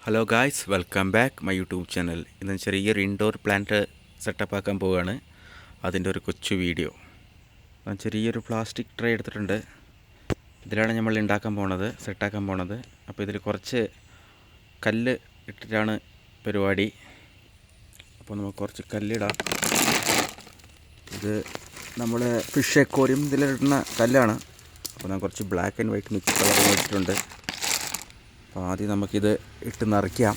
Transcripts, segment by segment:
Hello guys, welcome back my YouTube channel. ഇന്ന് ചെറിയൊരു indoor plant setup ആക്കാൻ പോവുകയാണ്. അതിൻ്റെ ഒരു കൊച്ചു വീഡിയോ. ഞാൻ ചെറിയൊരു പ്ലാസ്റ്റിക് ട്രേ എടുത്തിട്ടുണ്ട്. ഇതിലാണ് നമ്മൾ ഉണ്ടാക്കാൻ പോണത്, സെറ്റാക്കാൻ പോണത്. അപ്പോൾ ഇതിൽ കുറച്ച് കല്ല് ഇട്ടിട്ടാണ് പരിപാടി. അപ്പോൾ നമുക്ക് കുറച്ച് കല്ലിടാം. ഇത് നമ്മൾ ഫിഷ് അക്വേറിയം ഇതിലിടുന്ന കല്ലാണ്. അപ്പോൾ ഞാൻ കുറച്ച് black and white mix colour വെച്ചിട്ടുണ്ട്. അപ്പോൾ ആദ്യം നമുക്കിത് ഇട്ട് നിറയ്ക്കാം.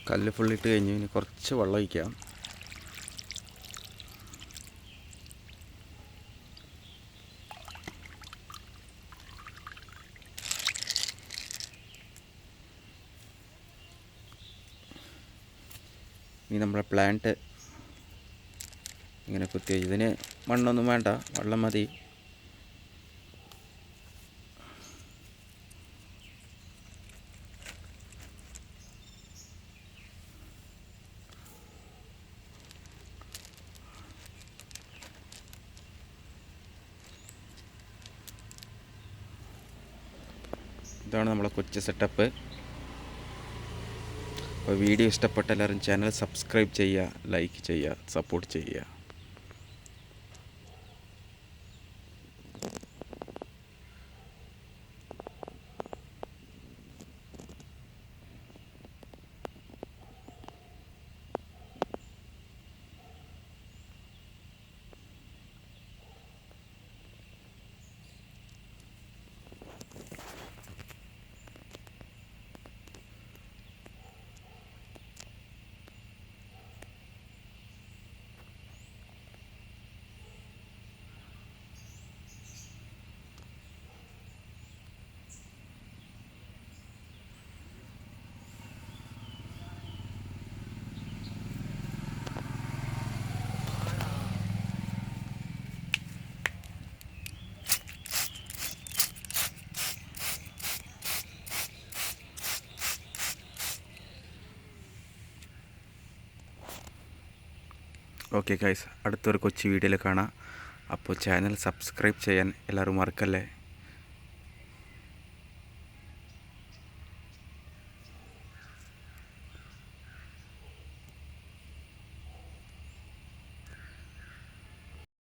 കല്ല് ഫുള്ളിട്ട് കഴിഞ്ഞ് ഇനി കുറച്ച് വെള്ളം ഒഴിക്കാം. ഇനി നമ്മുടെ പ്ലാന്റ് ഇങ്ങനെ കുത്തി വെച്ച്, ഇതിന് മണ്ണൊന്നും വേണ്ട, വെള്ളം മതി. ഇതാണ് നമ്മളെ കൊച്ചു സെറ്റപ്പ്. അപ്പോൾ വീഡിയോ ഇഷ്ടപ്പെട്ട എല്ലാവരും ചാനൽ സബ്സ്ക്രൈബ് ചെയ്യുക, ലൈക്ക് ചെയ്യുക, സപ്പോർട്ട് ചെയ്യുക. ഓക്കെ ഗൈസ്, അടുത്തൊരു കൊച്ചു വീഡിയോയിൽ കാണാം. അപ്പോൾ ചാനൽ സബ്സ്ക്രൈബ് ചെയ്യാൻ എല്ലാവരും മറക്കല്ലേ.